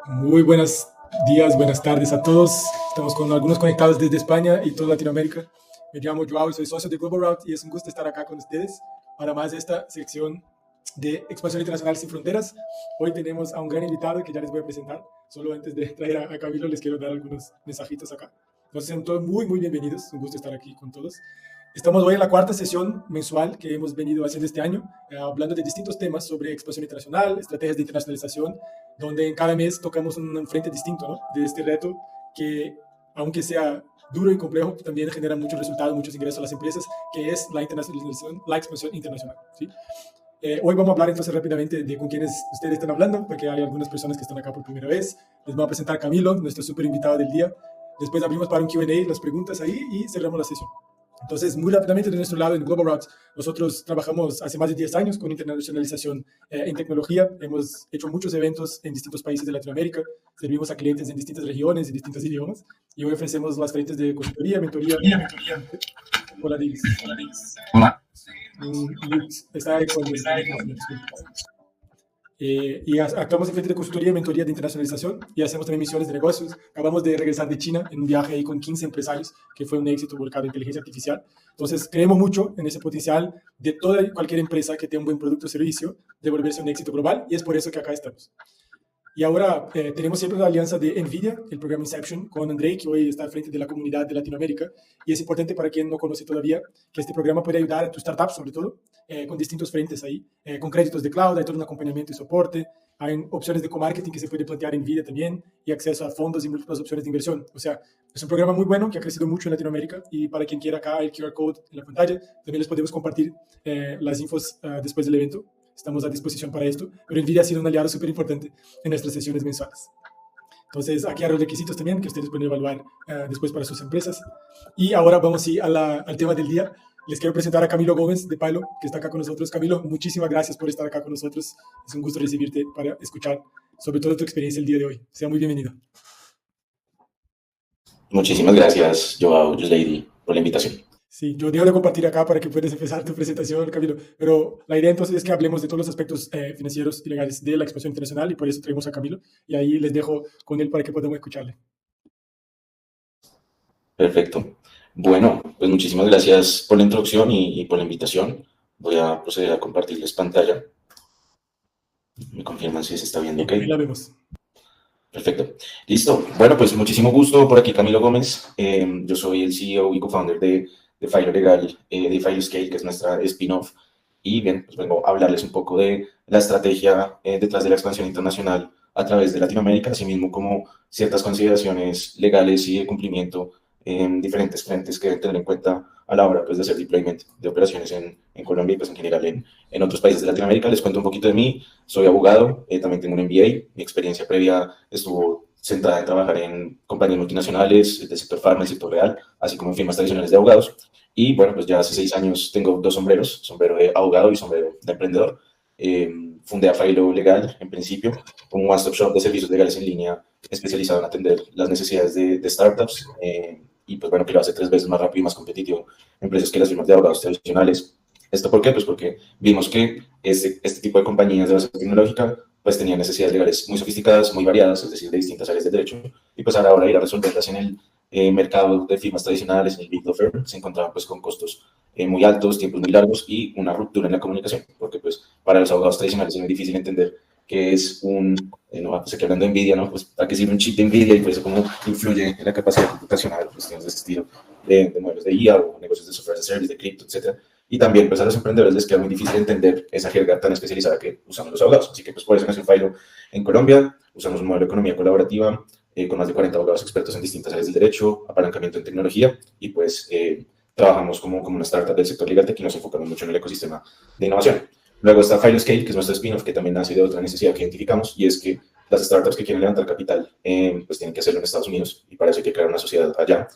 Muy buenos días, buenas tardes a todos. Estamos con algunos conectados desde España y toda Latinoamérica. Me llamo Joao y soy socio de Global Route y es un gusto estar acá con ustedes para más de esta sección de Expansión Internacional Sin Fronteras. Hoy tenemos a un gran invitado que ya les voy a presentar. Solo antes de traer a Camilo les quiero dar algunos mensajitos acá. Entonces, sean todos muy bienvenidos. Un gusto estar aquí con todos. Estamos hoy en la cuarta sesión mensual que hemos venido haciendo este año, hablando de distintos temas sobre expansión internacional, estrategias de internacionalización, donde en cada mes tocamos un frente distinto, ¿no? De este reto que, aunque sea duro y complejo, también genera muchos resultados, muchos ingresos a las empresas, que es la internacionalización, la expansión internacional, ¿sí? Hoy vamos a hablar entonces rápidamente de con quiénes ustedes están hablando, porque hay algunas personas que están acá por primera vez. Les voy a presentar a Camilo, nuestro súper invitado del día. Después abrimos para un Q&A, las preguntas ahí y cerramos la sesión. Entonces, muy rápidamente de nuestro lado en Global Routes, nosotros trabajamos hace más de 10 años con internacionalización en tecnología. Hemos hecho muchos eventos en distintos países de Latinoamérica, servimos a clientes en distintas regiones y distintos idiomas, y hoy ofrecemos las frentes de consultoría, mentoría. Hola, Diggs. Hola. Está ahí con y actuamos en frente de consultoría y mentoría de internacionalización y hacemos también misiones de negocios. Acabamos de regresar de China en un viaje ahí con 15 empresarios, que fue un éxito volcado en inteligencia artificial. Entonces, creemos mucho en ese potencial de toda y cualquier empresa que tenga un buen producto o servicio de volverse un éxito global, y es por eso que acá estamos. Y ahora tenemos siempre la alianza de NVIDIA, el programa Inception, con Andrei, que hoy está al frente de la comunidad de Latinoamérica. Y es importante para quien no conoce todavía que este programa puede ayudar a tus startups, sobre todo, con distintos frentes ahí, con créditos de cloud, hay todo un acompañamiento y soporte, hay opciones de co-marketing que se puede plantear en NVIDIA también, y acceso a fondos y múltiples opciones de inversión. O sea, es un programa muy bueno que ha crecido mucho en Latinoamérica, y para quien quiera, acá hay el QR code en la pantalla. También les podemos compartir las infos después del evento. Estamos a disposición para esto, pero NVIDIA ha sido un aliado súper importante en nuestras sesiones mensuales. Entonces, aquí hay los requisitos también que ustedes pueden evaluar después para sus empresas. Y ahora vamos sí, al tema del día. Les quiero presentar a Camilo Gómez de Pilo, que está acá con nosotros. Camilo, muchísimas gracias por estar acá con nosotros. Es un gusto recibirte para escuchar sobre todo tu experiencia el día de hoy. Sea muy bienvenido. Muchísimas gracias, Joao, Lady, por la invitación. Sí, yo dejo de compartir acá para que puedas empezar tu presentación, Camilo, pero la idea entonces es que hablemos de todos los aspectos financieros y legales de la expansión internacional, y por eso traemos a Camilo, y ahí les dejo con él para que podamos escucharle. Perfecto. Bueno, pues muchísimas gracias por la introducción y por la invitación. Voy a proceder a compartirles pantalla. Me confirman si se está viendo, ¿ok? Ahí la vemos. Perfecto. Listo. Bueno, pues muchísimo gusto. Por aquí Camilo Gómez. Yo soy el CEO y co-founder de Filo Legal, de FiloScale, que es nuestra spin-off. Y bien, pues vengo a hablarles un poco de la estrategia detrás de la expansión internacional a través de Latinoamérica, así mismo como ciertas consideraciones legales y de cumplimiento en diferentes frentes que deben tener en cuenta a la hora pues, de hacer deployment de operaciones en Colombia y pues, en general en otros países de Latinoamérica. Les cuento un poquito de mí. Soy abogado, también tengo un MBA. Mi experiencia previa estuvo centrada en trabajar en compañías multinacionales del sector farma y sector real, así como en firmas tradicionales de abogados. Y bueno, pues ya hace 6 años tengo 2 sombreros, sombrero de abogado y sombrero de emprendedor. Fundé a Filo Legal, en principio, como un one-stop shop de servicios legales en línea especializado en atender las necesidades de startups. Y pues bueno, que lo hace 3 veces más rápido y más competitivo en precios que las firmas de abogados tradicionales. ¿Esto por qué? Pues porque vimos que este tipo de compañías de base tecnológica pues tenían necesidades legales muy sofisticadas, muy variadas, es decir, de distintas áreas de derecho, y pues a la hora de ir a resolverlas en el mercado de firmas tradicionales, en el Big Law Firm, se encontraban pues con costos muy altos, tiempos muy largos y una ruptura en la comunicación, porque pues para los abogados tradicionales es muy difícil entender qué es no, pues aquí hablando de NVIDIA, ¿no? Pues para qué sirve un chip de NVIDIA y pues cómo influye en la capacidad computacional, cuestiones de ese estilo, de modelos de IA o negocios de software as a service, de cripto, etcétera. Y también pues a los emprendedores les queda muy difícil entender esa jerga tan especializada que usamos los abogados. Así que pues por eso nació Filo en Colombia. Usamos un modelo de economía colaborativa con más de 40 abogados expertos en distintas áreas del derecho, apalancamiento en tecnología, y pues trabajamos como una startup del sector legal tech y nos enfocamos mucho en el ecosistema de innovación. Luego está FiloScale, que es nuestro spin-off, que también nace de otra necesidad que identificamos, y es que las startups que quieren levantar capital pues tienen que hacerlo en Estados Unidos, y para eso hay que crear una sociedad allá.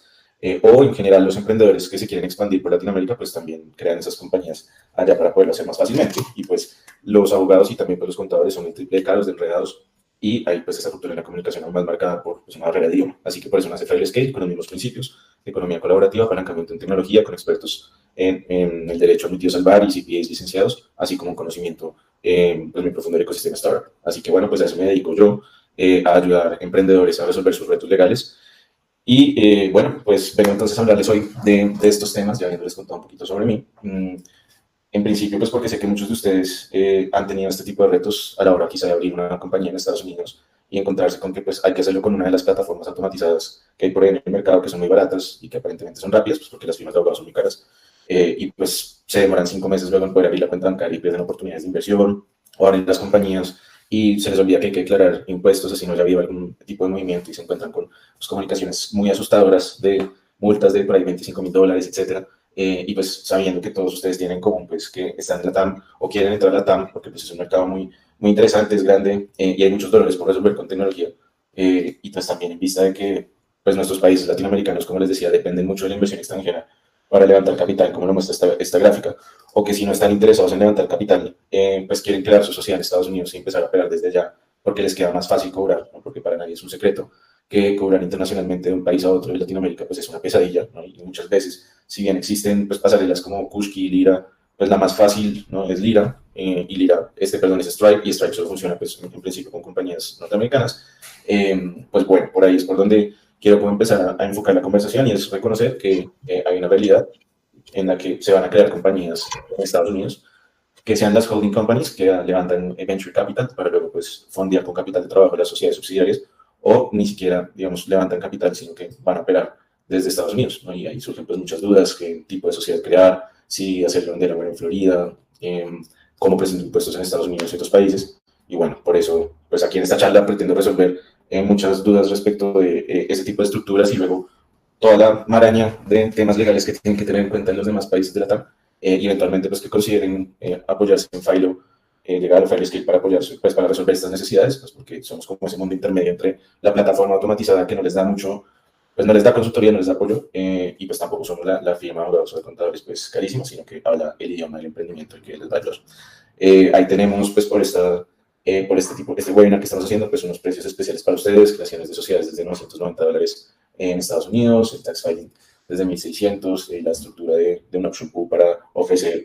O en general los emprendedores que se quieren expandir por Latinoamérica, pues también crean esas compañías allá para poderlo hacer más fácilmente. Y pues los abogados y también pues, los contadores son el triple de caros, de enredados, y hay pues esa ruptura en la comunicación aún más marcada por pues, una barrera de idioma. Así que por eso nace FiloScale con los mismos principios, economía colaborativa, apalancamiento en tecnología con expertos en el derecho admitidos al BAR y CPAs licenciados, así como un conocimiento pues, muy profundo del ecosistema startup. Así que bueno, pues a eso me dedico yo, a ayudar a emprendedores a resolver sus retos legales. Y bueno, pues vengo entonces a hablarles hoy de estos temas, ya habiéndoles contado un poquito sobre mí. En principio, pues porque sé que muchos de ustedes han tenido este tipo de retos a la hora quizá de abrir una compañía en Estados Unidos y encontrarse con que pues hay que hacerlo con una de las plataformas automatizadas que hay por ahí en el mercado, que son muy baratas y que aparentemente son rápidas, pues porque las firmas de abogados son muy caras, y pues se demoran 5 meses luego en poder abrir la cuenta bancaria y pierden oportunidades de inversión, o abren las compañías y se les olvida que hay que declarar impuestos, así no ya había algún tipo de movimiento y se encuentran con pues, comunicaciones muy asustadoras de multas de por ahí $25,000, etcétera. Y pues sabiendo que todos ustedes tienen en común pues que están en la TAM o quieren entrar a la TAM, porque pues es un mercado muy, muy interesante, es grande, y hay muchos dolores por resolver con tecnología, y pues también en vista de que pues nuestros países latinoamericanos, como les decía, dependen mucho de la inversión extranjera para levantar capital, como lo muestra esta gráfica, o que si no están interesados en levantar capital, pues quieren crear su sociedad en Estados Unidos y empezar a operar desde allá, porque les queda más fácil cobrar, ¿no? Porque para nadie es un secreto que cobrar internacionalmente de un país a otro de Latinoamérica pues es una pesadilla, ¿no? Y muchas veces, si bien existen pues pasarelas como Kushki y Lira, pues la más fácil, ¿no? Es Lira, y Lira, perdón, es Stripe, y Stripe solo funciona pues en principio con compañías norteamericanas. Pues bueno, por ahí es por donde quiero como empezar a enfocar la conversación, y es reconocer que hay una realidad en la que se van a crear compañías en Estados Unidos que sean las holding companies que levantan venture capital para luego pues fondear con capital de trabajo las sociedades subsidiarias, o ni siquiera, digamos, levantan capital, sino que van a operar desde Estados Unidos, ¿no? Y ahí surgen pues muchas dudas, qué tipo de sociedad crear, si hacerlo en Delaware, en Florida, cómo presentar impuestos en Estados Unidos y otros países. Y bueno, por eso, pues aquí en esta charla pretendo resolver muchas dudas respecto de ese tipo de estructuras y luego toda la maraña de temas legales que tienen que tener en cuenta en los demás países de la TAM, y eventualmente pues que consideren apoyarse en Filo legal o FiloScale para apoyarse, pues para resolver estas necesidades, pues porque somos como ese mundo intermedio entre la plataforma automatizada que no les da mucho, pues no les da consultoría, no les da apoyo, y pues tampoco somos la firma de abogados o de contadores pues carísima, sino que habla el idioma del emprendimiento y que les da ayudar. Ahí tenemos pues por este webinar que estamos haciendo, pues unos precios especiales para ustedes, creaciones de sociedades desde $990 en Estados Unidos, el tax filing desde 1,600, la estructura de un option pool para ofrecer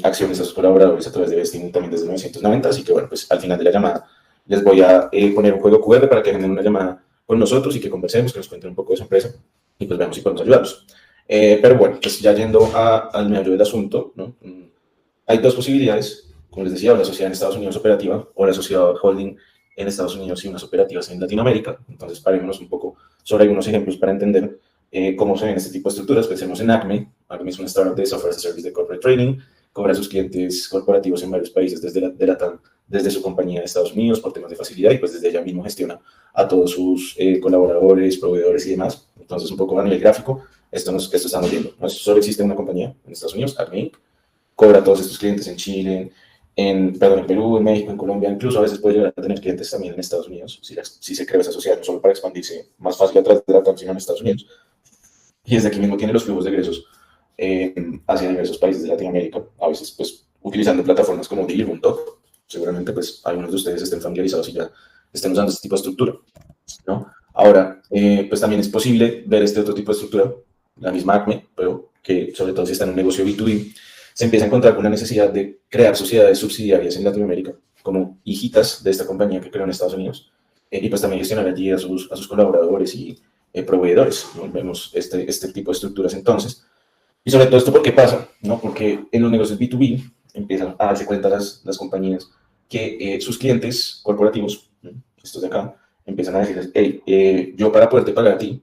acciones a sus colaboradores a través de Vesting también desde 990. Así que bueno, pues al final de la llamada les voy a poner un código QR para que generen una llamada con nosotros y que conversemos, que nos cuenten un poco de su empresa y pues vemos si podemos ayudarlos. Pero bueno, pues ya yendo al meollo del asunto, ¿no? Hay dos posibilidades, como les decía, la sociedad en Estados Unidos operativa o la sociedad holding en Estados Unidos y unas operativas en Latinoamérica. Entonces, parémonos un poco sobre algunos ejemplos para entender cómo se ven este tipo de estructuras. Pensemos en Acme. Acme es una startup de software as a service de corporate trading, cobra a sus clientes corporativos en varios países desde su compañía de Estados Unidos por temas de facilidad, y pues desde ella mismo gestiona a todos sus colaboradores, proveedores y demás. Entonces, un poco a nivel gráfico, esto estamos viendo. No solo existe una compañía en Estados Unidos, Acme Inc., cobra a todos estos clientes en Chile, en Perú, en México, en Colombia, incluso a veces puede llegar a tener clientes también en Estados Unidos, si se creó esa sociedad, no solo para expandirse más fácil a través de la TAM, sino en Estados Unidos. Y desde aquí mismo tiene los flujos de egresos hacia diversos países de Latinoamérica, a veces pues utilizando plataformas como Deal, Top. Seguramente pues algunos de ustedes estén familiarizados y ya estén usando este tipo de estructura, ¿no? Ahora, pues también es posible ver este otro tipo de estructura, la misma Acme, pero que sobre todo si está en un negocio B2B, se empieza a encontrar con la necesidad de crear sociedades subsidiarias en Latinoamérica, como hijitas de esta compañía que creó en Estados Unidos, y pues también gestionar allí a sus colaboradores y proveedores, ¿no? Vemos este tipo de estructuras entonces. Y sobre todo esto, ¿por qué pasa? ¿No? Porque en los negocios B2B empiezan a darse cuenta las compañías que sus clientes corporativos, ¿no? Estos de acá, empiezan a decirles, hey, yo para poderte pagar a ti,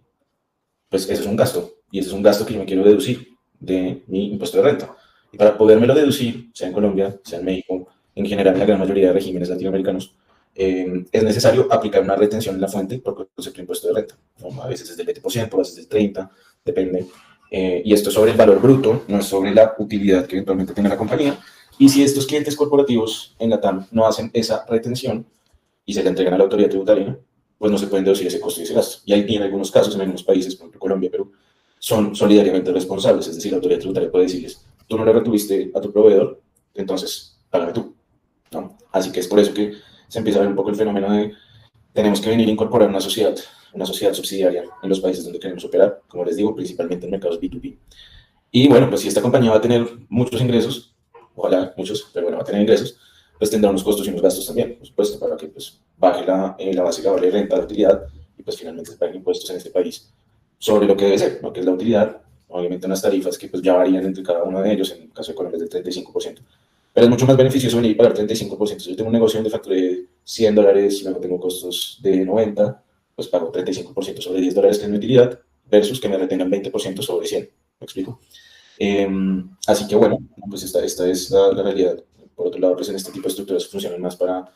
pues eso es un gasto, y ese es un gasto que yo me quiero deducir de mi impuesto de renta. Y para podérmelo deducir, sea en Colombia, sea en México, en general en la gran mayoría de regímenes latinoamericanos, es necesario aplicar una retención en la fuente por concepto de impuesto de renta, ¿no? A veces es del 20%, a veces del 30%, depende. Y esto es sobre el valor bruto, no es sobre la utilidad que eventualmente tenga la compañía. Y si estos clientes corporativos en la TAM no hacen esa retención y se le entregan a la autoridad tributaria, pues no se pueden deducir ese costo y ese gasto. Y hay en algunos casos, en algunos países, por ejemplo Colombia, Perú, son solidariamente responsables, es decir, la autoridad tributaria puede decirles, tú no le retuviste a tu proveedor, entonces págame tú, ¿no? Así que es por eso que se empieza a ver un poco el fenómeno de tenemos que venir a incorporar una sociedad una sociedad subsidiaria en los países donde queremos operar, como les digo, principalmente en mercados B2B. Y bueno, pues si esta compañía va a tener muchos ingresos, ojalá muchos, pero bueno, va a tener ingresos, pues tendrá unos costos y unos gastos también, por supuesto, para que pues baje la base de de renta, de utilidad, y pues finalmente se paguen impuestos en este país sobre lo que debe ser, lo que es la utilidad, obviamente unas tarifas que pues ya varían entre cada uno de ellos, en el caso de Colombia es del 35%. Pero es mucho más beneficioso venir y pagar 35%. Si yo tengo un negocio donde facturé $100 y luego tengo costos de 90, pues pago 35% sobre $10 que es mi utilidad, versus que me retengan 20% sobre 100. ¿Me explico? Así que bueno, pues esta es la realidad. Por otro lado, pues en este tipo de estructuras funcionan más para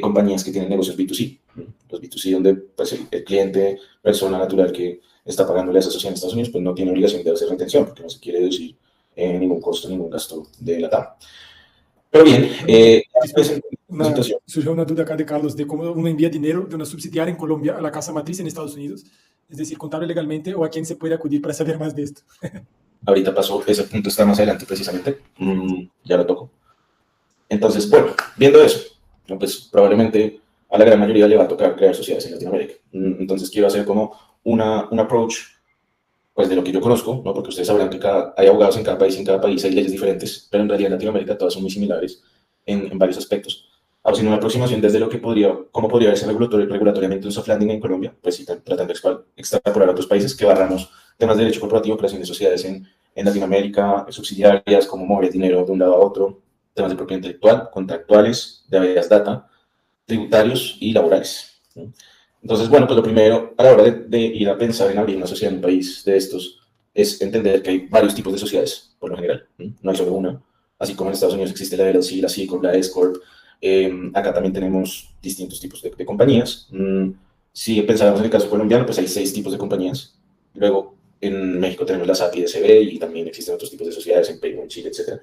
compañías que tienen negocios B2C. Los B2C donde pues, el cliente, persona natural que está pagándole a esa sociedad en Estados Unidos, pues no tiene obligación de hacer retención, porque no se quiere deducir ningún costo, ningún gasto de la TAM. Pero bien, surgió una duda acá de Carlos de cómo uno envía dinero de una subsidiaria en Colombia a la casa matriz en Estados Unidos, es decir, contable legalmente, o a quién se puede acudir para saber más de esto. Ahorita pasó, ese punto está más adelante precisamente, ya lo toco. Entonces, bueno, viendo eso, pues probablemente a la gran mayoría le va a tocar crear sociedades en Latinoamérica. Entonces quiero hacer como un approach, pues de lo que yo conozco, ¿no? Porque ustedes sabrán que hay abogados en cada país hay leyes diferentes, pero en realidad en Latinoamérica todas son muy similares en varios aspectos. Haciendo una aproximación desde lo que cómo podría verse regulatoriamente un soft landing en Colombia, pues sí, tratando de extrapolar a otros países que barramos temas de derecho corporativo, creación de sociedades en Latinoamérica, subsidiarias, cómo mover dinero de un lado a otro, temas de propiedad intelectual, contractuales, de habeas data, tributarios y laborales. Entonces, bueno, pues lo primero a la hora de ir a pensar en abrir una sociedad en un país de estos es entender que hay varios tipos de sociedades, por lo general, no hay solo una. Así como en Estados Unidos existe la LLC, la C Corp, la S Corp, acá también tenemos distintos tipos de compañías. Si pensamos en el caso colombiano, pues hay 6 tipos de compañías. Luego, en México tenemos la SAPI DCB y también existen otros tipos de sociedades en Perú, en Chile, etc.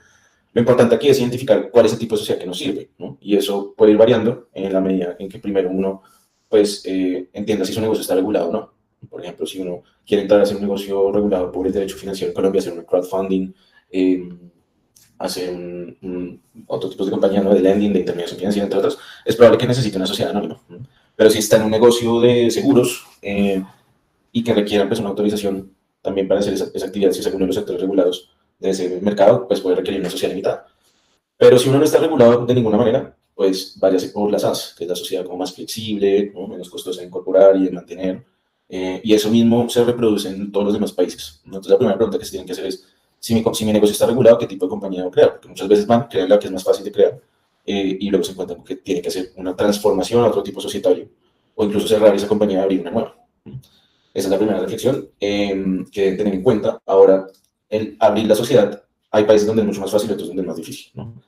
Lo importante aquí es identificar cuál es el tipo de sociedad que nos sirve, ¿no? Y eso puede ir variando en la medida en que primero uno pues entienda si su negocio está regulado o no. Por ejemplo, si uno quiere entrar a hacer un negocio regulado por el derecho financiero en Colombia, hacer un crowdfunding, hacer otro tipo de compañía, ¿no? De lending, de intermediación financiera, entre otras, es probable que necesite una sociedad anónima. Pero si está en un negocio de seguros y que requiera pues, una autorización también para hacer esa actividad, si es alguno de los sectores regulados de ese mercado, pues puede requerir una sociedad limitada. Pero si uno no está regulado de ninguna manera, pues váyase por la SAS, que es la sociedad como más flexible, ¿no? Menos costosa de incorporar y de mantener. Y eso mismo se reproduce en todos los demás países. Entonces la primera pregunta que se tienen que hacer es, si mi negocio está regulado, ¿qué tipo de compañía debo crear? Porque muchas veces van a crear la que es más fácil de crear y luego se encuentran que tienen que hacer una transformación a otro tipo societario o incluso cerrar esa compañía y abrir una nueva. Esa es la primera reflexión que deben tener en cuenta. Ahora, el abrir la sociedad, hay países donde es mucho más fácil y otros donde es más difícil, ¿no?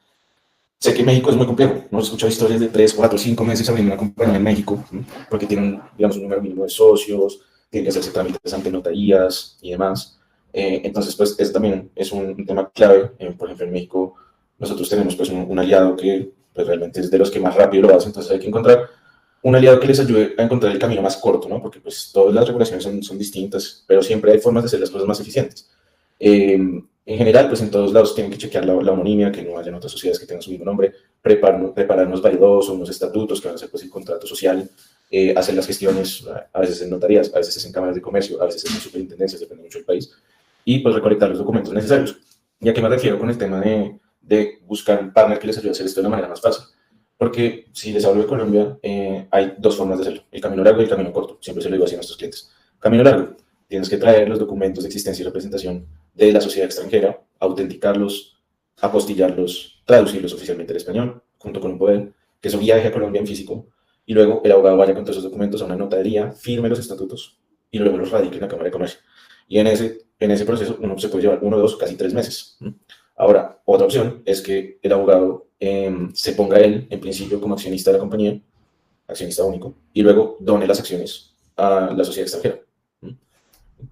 Sé que México es muy complejo, ¿no? He escuchado historias de 3, 4, 5 meses abriendo una compañía en México, ¿no? Porque tienen, digamos, un número mínimo de socios, tienen que hacerse trámites ante notarías y demás. Entonces, pues, eso también es un tema clave. Por ejemplo, en México nosotros tenemos, pues, un aliado que pues, realmente es de los que más rápido lo hace, entonces hay que encontrar un aliado que les ayude a encontrar el camino más corto, ¿no? Porque, pues, todas las regulaciones son distintas, pero siempre hay formas de hacer las cosas más eficientes. En general, pues en todos lados tienen que chequear la homonimia, que no hayan otras sociedades que tengan su mismo nombre, preparar unos validados o unos estatutos que van a ser pues, el contrato social, hacer las gestiones, a veces en notarías, a veces es en cámaras de comercio, a veces en superintendencias, depende mucho del país, y pues recolectar los documentos necesarios. ¿Y a qué me refiero con el tema de buscar un partner que les ayude a hacer esto de la manera más fácil? Porque si les hablo de Colombia, hay 2 formas de hacerlo, el camino largo y el camino corto, siempre se lo digo así a nuestros clientes. Camino largo, tienes que traer los documentos de existencia y representación de la sociedad extranjera, autenticarlos, apostillarlos, traducirlos oficialmente al español, junto con un poder, que eso viaje a Colombia en físico, y luego el abogado vaya con todos esos documentos a una notaría, firme los estatutos, y luego los radique en la Cámara de Comercio. Y en ese proceso uno se puede llevar 1, 2, casi 3 meses. Ahora, otra opción es que el abogado se ponga él, en principio, como accionista de la compañía, accionista único, y luego done las acciones a la sociedad extranjera.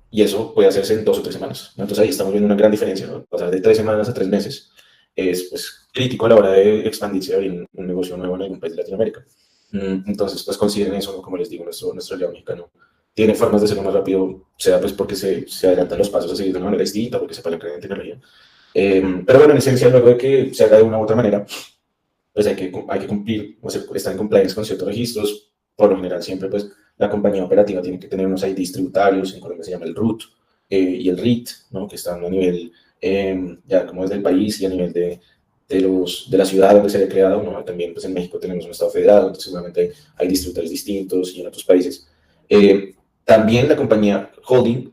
Y eso puede hacerse en 2 o 3 semanas. Entonces ahí estamos viendo una gran diferencia, ¿no? Pasar de 3 semanas a 3 meses es pues, crítico a la hora de expandirse y abrir un negocio nuevo en algún país de Latinoamérica. Entonces, pues consideren eso, ¿no? Como les digo, nuestro aliado mexicano tiene formas de hacerlo más rápido, sea pues porque se adelantan los pasos a seguir de una manera distinta, porque se apalancan en tecnología. Pero bueno, en esencia, luego de que se haga de una u otra manera, pues hay que cumplir, o sea, estar en compliance con ciertos registros. Por lo general, siempre pues la compañía operativa tiene que tener unos IDs tributarios, en Colombia se llama el RUT y el RIT, ¿no? Que están a nivel ya como es del país y a nivel de la ciudad donde se haya creado, ¿no? También pues en México tenemos un estado federado, entonces seguramente hay distributores distintos y en otros países. También la compañía holding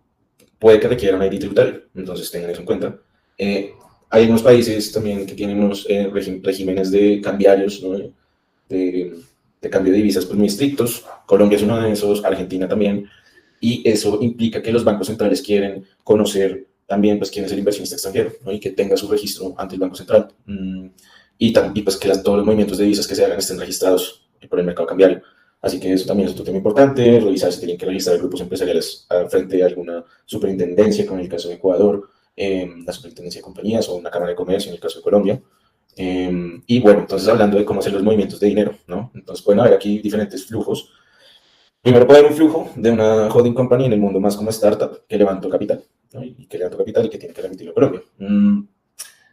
puede que requiera un ID tributario, entonces tengan eso en cuenta. Hay algunos países también que tienen unos regímenes de cambiarios, ¿no? de cambio de divisas pues, muy estrictos. Colombia es uno de esos, Argentina también, y eso implica que los bancos centrales quieren conocer también pues, quién es el inversionista extranjero, ¿no? Y que tenga su registro ante el Banco Central. Y pues, que todos los movimientos de divisas que se hagan estén registrados por el mercado cambiario. Así que eso también es otro tema importante, revisar si tienen que registrar grupos empresariales frente a alguna superintendencia, como en el caso de Ecuador, la superintendencia de compañías o una cámara de comercio en el caso de Colombia. Y bueno, entonces hablando de cómo hacer los movimientos de dinero, ¿no? Entonces pueden haber aquí diferentes flujos. Primero puede haber un flujo de una holding company en el mundo más como startup que levantó capital, ¿no? Y que levantó capital y que tiene que remitirlo a Colombia.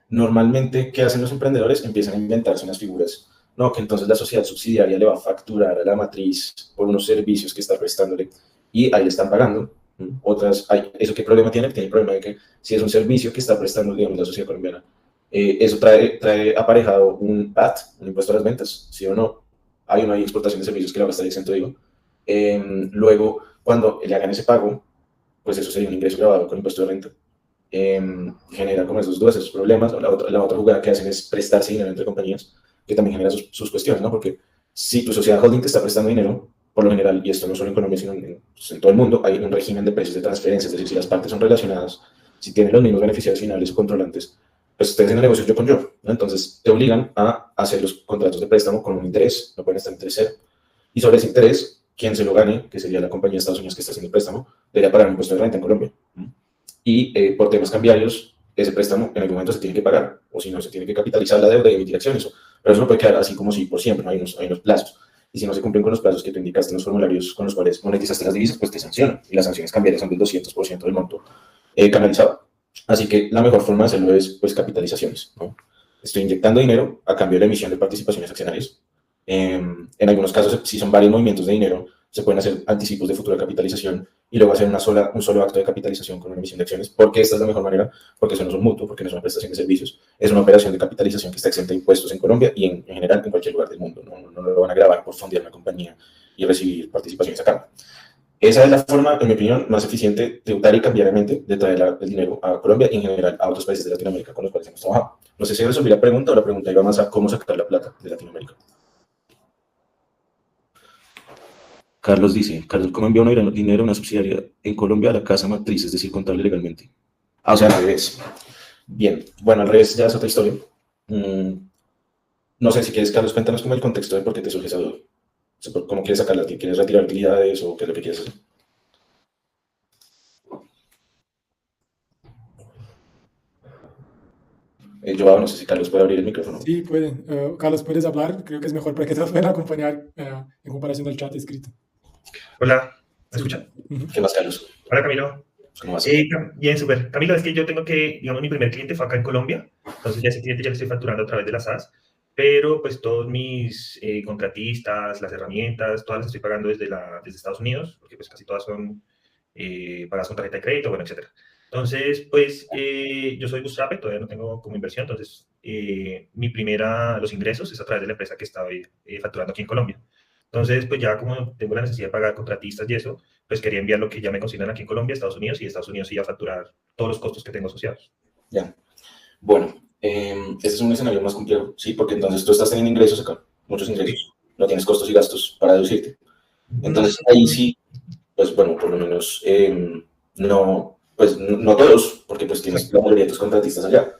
Normalmente, ¿qué hacen los emprendedores? Empiezan a inventarse unas figuras, ¿no? Que entonces la sociedad subsidiaria le va a facturar a la matriz por unos servicios que está prestándole y ahí le están pagando. Otras, ¿eso qué problema tiene? Tiene el problema de que si es un servicio que está prestando, digamos, la sociedad colombiana, eso trae aparejado un VAT, un impuesto a las ventas, ¿sí o no? Hay una exportación de servicios que la va a estar exento, digo. Luego, cuando le hagan ese pago, pues eso sería un ingreso grabado con impuesto de renta. Genera como esos problemas. La otra jugada que hacen es prestarse dinero entre compañías, que también genera sus cuestiones, ¿no? Porque si tu sociedad holding te está prestando dinero, por lo general, y esto no solo en Colombia, sino pues en todo el mundo, hay un régimen de precios de transferencia, es decir, si las partes son relacionadas, si tienen los mismos beneficiarios finales o controlantes, pues ustedes en el negocio yo con yo, ¿no? Entonces te obligan a hacer los contratos de préstamo con un interés, no pueden estar en interés cero, y sobre ese interés, quien se lo gane, que sería la compañía de Estados Unidos que está haciendo el préstamo, debería pagar un impuesto de renta en Colombia. Y por temas cambiarios, ese préstamo en algún momento se tiene que pagar, o si no, se tiene que capitalizar la deuda y emitir acciones. Pero eso no puede quedar así como si por siempre, ¿no? Hay unos plazos. Y si no se cumplen con los plazos que tú indicaste en los formularios con los cuales monetizaste las divisas, pues te sancionan. Y las sanciones cambiarias son del 200% del monto canalizado. Así que la mejor forma de hacerlo es pues, capitalizaciones, ¿no? Estoy inyectando dinero a cambio de la emisión de participaciones accionarias. En algunos casos, si son varios movimientos de dinero, se pueden hacer anticipos de futura capitalización y luego hacer un solo acto de capitalización con una emisión de acciones, porque esta es la mejor manera, porque eso no es un mutuo, porque no es una prestación de servicios, es una operación de capitalización que está exenta de impuestos en Colombia y en general en cualquier lugar del mundo. No lo van a grabar por fondear una compañía y recibir participaciones acá. Esa es la forma, en mi opinión, más eficiente de tributar y cambiariamente de traer el dinero a Colombia y en general a otros países de Latinoamérica con los cuales hemos trabajado. No sé si resolví la pregunta o la pregunta iba más a cómo sacar la plata de Latinoamérica. Carlos dice, Carlos, ¿cómo envía uno dinero a una subsidiaria en Colombia a la casa matriz, es decir, contable legalmente? O sea, al revés. Bien, bueno, al revés ya es otra historia. No sé si quieres, Carlos, cuéntanos como el contexto de por qué te surge esa duda. O sea, ¿cómo quieres sacarla? ¿Quieres retirar utilidades o qué es lo que quieres hacer? Yo no sé si Carlos puede abrir el micrófono. Sí, pueden. Carlos, ¿puedes hablar? Creo que es mejor para que todos puedan acompañar en comparación del chat escrito. Hola, ¿me escuchan? ¿Qué más, Carlos? Hola, Camilo. ¿Cómo vas? Bien, súper. Camilo, es que yo tengo que, digamos, mi primer cliente fue acá en Colombia, entonces ya ese cliente ya lo estoy facturando a través de las SAS, pero pues todos mis contratistas, las herramientas, todas las estoy pagando desde Estados Unidos, porque pues casi todas son pagadas con tarjeta de crédito, bueno, etcétera. Entonces, pues yo soy bootstrapper, todavía no tengo como inversión, entonces los ingresos es a través de la empresa que estaba facturando aquí en Colombia. Entonces, pues ya como tengo la necesidad de pagar contratistas y eso, pues quería enviar lo que ya me consignan aquí en Colombia, Estados Unidos, y Estados Unidos sí a facturar todos los costos que tengo asociados. Ya. Bueno, este es un escenario más complejo, ¿sí? Porque entonces tú estás teniendo ingresos acá, muchos ingresos, no tienes costos y gastos para deducirte. Entonces, ahí sí, pues bueno, por lo menos no todos, porque pues tienes la mayoría de tus contratistas allá.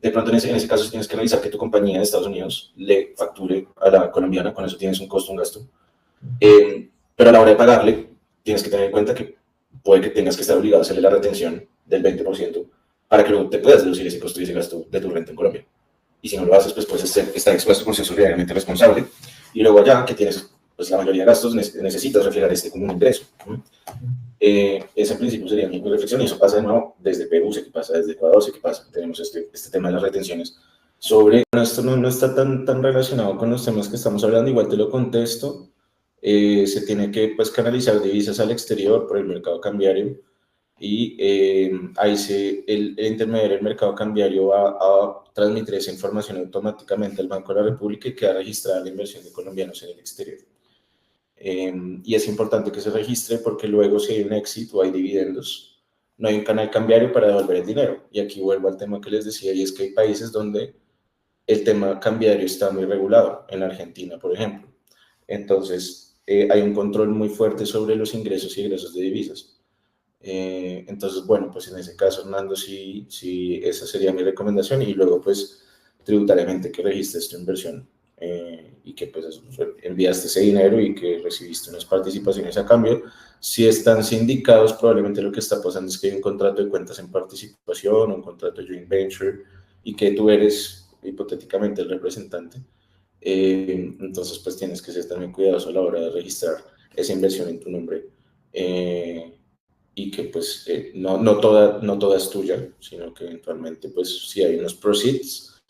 De pronto en ese caso sí tienes que revisar que tu compañía de Estados Unidos le facture a la colombiana, con eso tienes un costo, un gasto. Pero a la hora de pagarle, tienes que tener en cuenta que puede que tengas que estar obligado a hacerle la retención del 20% para que luego te puedas deducir ese costo y ese gasto de tu renta en Colombia. Y si no lo haces, pues puedes estar expuesto con ser solidarmente responsable. Y luego allá, que tienes pues, la mayoría de gastos, necesitas reflejar este como un ingreso. Ese en principio sería mi reflexión, y eso pasa de nuevo desde Perú, sé que pasa desde Ecuador, sé que pasa. Tenemos este tema de las retenciones. Esto no está tan relacionado con los temas que estamos hablando, igual te lo contesto. se tiene que pues canalizar divisas al exterior por el mercado cambiario y ahí el intermediario del mercado cambiario va a transmitir esa información automáticamente al Banco de la República y queda registrada la inversión de colombianos en el exterior. Y es importante que se registre porque luego si hay un éxito o hay dividendos, no hay un canal cambiario para devolver el dinero. Y aquí vuelvo al tema que les decía, y es que hay países donde el tema cambiario está muy regulado, en Argentina, por ejemplo. Entonces, hay un control muy fuerte sobre los ingresos y egresos de divisas. Entonces, bueno, pues en ese caso, Hernando, sí, sí, esa sería mi recomendación y luego, pues, tributariamente que registres tu inversión y que, pues, enviaste ese dinero y que recibiste unas participaciones a cambio. Si están sindicados, probablemente lo que está pasando es que hay un contrato de cuentas en participación, un contrato de joint venture y que tú eres hipotéticamente el representante. Entonces, pues, tienes que ser también cuidadoso a la hora de registrar esa inversión en tu nombre. Y que pues no toda es tuya, sino que eventualmente pues si hay unos proceeds,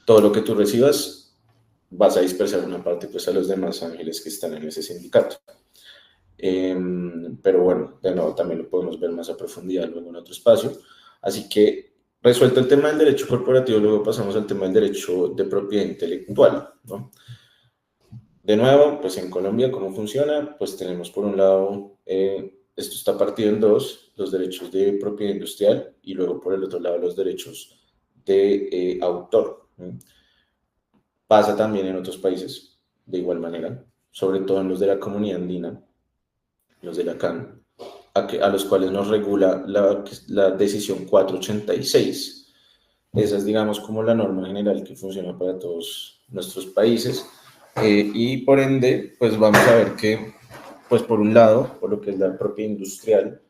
todo lo que tú recibas vas a dispersar una parte pues a los demás ángeles que están en ese sindicato. Pero bueno, de nuevo también lo podemos ver más a profundidad luego en otro espacio. Así que resuelto el tema del derecho corporativo, luego pasamos al tema del derecho de propiedad intelectual, ¿no? De nuevo, pues en Colombia, ¿cómo funciona? Pues tenemos por un lado, esto está partido en dos, los derechos de propiedad industrial y luego por el otro lado los derechos de autor. Pasa también en otros países de igual manera, sobre todo en los de la comunidad andina, los de la CAN, a los cuales nos regula la decisión 486. Esa es, digamos, como la norma general que funciona para todos nuestros países. Y por ende, pues vamos a ver que, pues por un lado, por lo que es la propiedad industrial,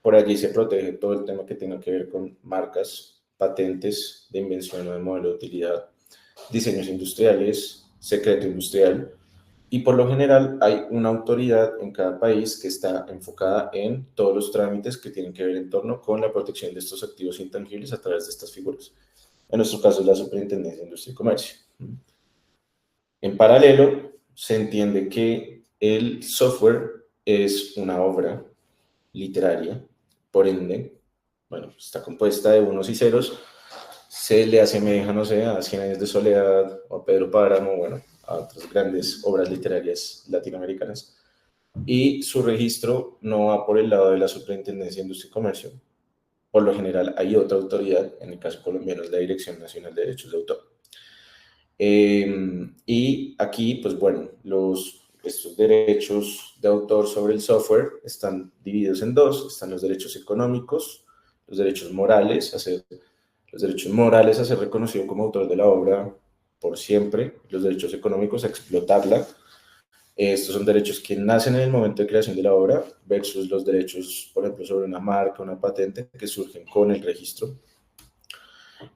por allí se protege todo el tema que tenga que ver con marcas, patentes de invención o de modelo de utilidad, diseños industriales, secreto industrial, y por lo general hay una autoridad en cada país que está enfocada en todos los trámites que tienen que ver en torno con la protección de estos activos intangibles a través de estas figuras. En nuestro caso es la Superintendencia de Industria y Comercio. En paralelo, se entiende que el software es una obra literaria, por ende, bueno, está compuesta de unos y ceros, se le asemeja, no sé, a Cien años de soledad o a Pedro Páramo, bueno, a otras grandes obras literarias latinoamericanas, y su registro no va por el lado de la Superintendencia de Industria y Comercio. Por lo general hay otra autoridad, en el caso colombiano es la Dirección Nacional de Derechos de Autor. Y aquí, pues bueno, estos derechos de autor sobre el software están divididos en dos. Están los derechos económicos, los derechos morales, los derechos morales a ser reconocido como autor de la obra por siempre, los derechos económicos a explotarla. Estos son derechos que nacen en el momento de creación de la obra versus los derechos, por ejemplo, sobre una marca, una patente, que surgen con el registro.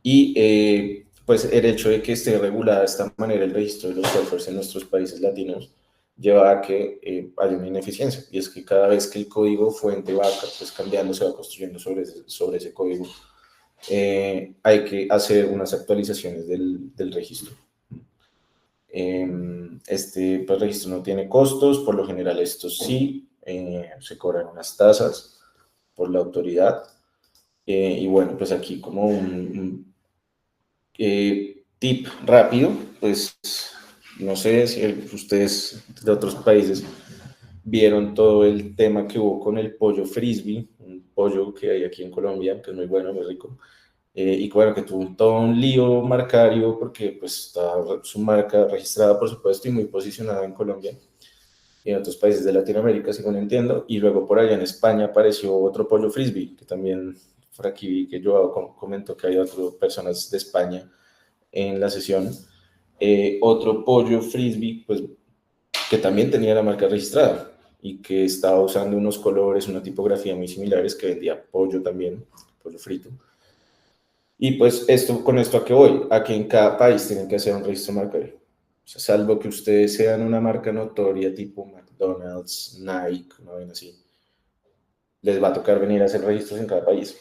Y pues el hecho de que esté regulada de esta manera el registro de los softwares en nuestros países latinos lleva a que haya una ineficiencia, y es que cada vez que el código fuente va pues, cambiando, se va construyendo sobre ese código, hay que hacer unas actualizaciones del registro. Este pues, registro no tiene costos, por lo general estos sí, se cobran unas tasas por la autoridad, y bueno, pues aquí como un tip rápido, pues no sé si ustedes de otros países vieron todo el tema que hubo con el pollo frisbee, un pollo que hay aquí en Colombia, que es muy bueno, muy rico, y bueno, que tuvo todo un lío marcario porque pues está su marca registrada, por supuesto, y muy posicionada en Colombia y en otros países de Latinoamérica, según entiendo, y luego por allá en España apareció otro pollo frisbee, que también por aquí vi que yo comentó que hay otras personas de España en la sesión, otro pollo frisbee, pues que también tenía la marca registrada y que estaba usando unos colores, una tipografía muy similares, que vendía pollo también, pollo frito. Y pues con esto a qué voy, a que en cada país tienen que hacer un registro marcario. O sea, salvo que ustedes sean una marca notoria tipo McDonald's, Nike, una vez así, les va a tocar venir a hacer registros en cada país.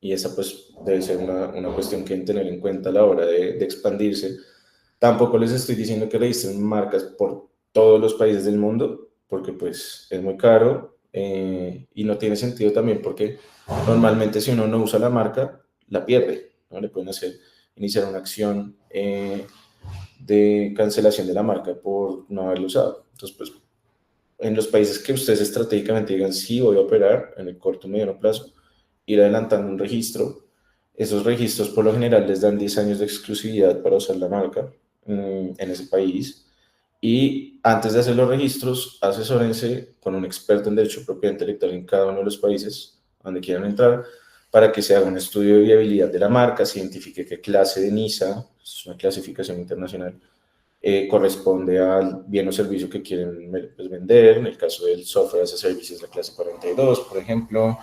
Y esa pues debe ser una cuestión que deben tener en cuenta a la hora de expandirse. Tampoco les estoy diciendo que registren marcas por todos los países del mundo, porque pues es muy caro y no tiene sentido también porque normalmente si uno no usa la marca, la pierde, ¿no? Le pueden iniciar una acción de cancelación de la marca por no haberlo usado. Entonces, pues, en los países que ustedes estratégicamente digan, sí, voy a operar en el corto o mediano plazo, ir adelantando un registro. Esos registros por lo general les dan 10 años de exclusividad para usar la marca en ese país. Y antes de hacer los registros, asesórense con un experto en derecho de propiedad intelectual en cada uno de los países donde quieran entrar, para que se haga un estudio de viabilidad de la marca, se identifique qué clase de NISA, es una clasificación internacional, corresponde al bien o servicio que quieren pues, vender. En el caso del software as a service es la clase 42, por ejemplo,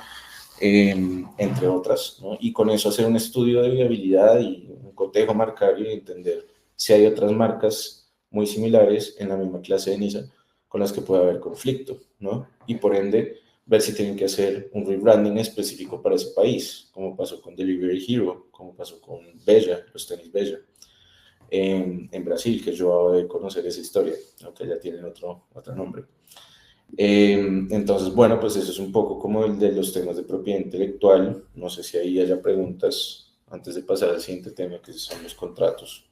entre otras, ¿no? Y con eso hacer un estudio de viabilidad y un cotejo marcario y entender si hay otras marcas muy similares en la misma clase de NISA con las que puede haber conflicto, ¿no? Y por ende, ver si tienen que hacer un rebranding específico para ese país, como pasó con Delivery Hero, como pasó con Bella, los tenis Bella, en Brasil, que yo acabo de conocer esa historia, aunque ya tienen otro nombre. Entonces, bueno, pues eso es un poco como el de los temas de propiedad intelectual. No sé si ahí haya preguntas antes de pasar al siguiente tema, que son los contratos.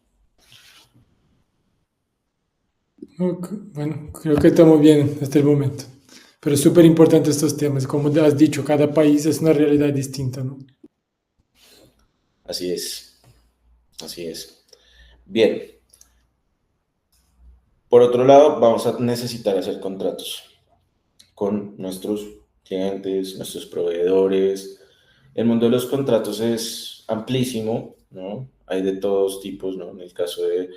Bueno, creo que estamos bien hasta el momento. Pero es súper importante estos temas. Como has dicho, cada país es una realidad distinta, ¿no? Así es, así es. Bien. Por otro lado, vamos a necesitar hacer contratos con nuestros clientes, nuestros proveedores. El mundo de los contratos es amplísimo, ¿no? Hay de todos tipos, ¿no? En el caso de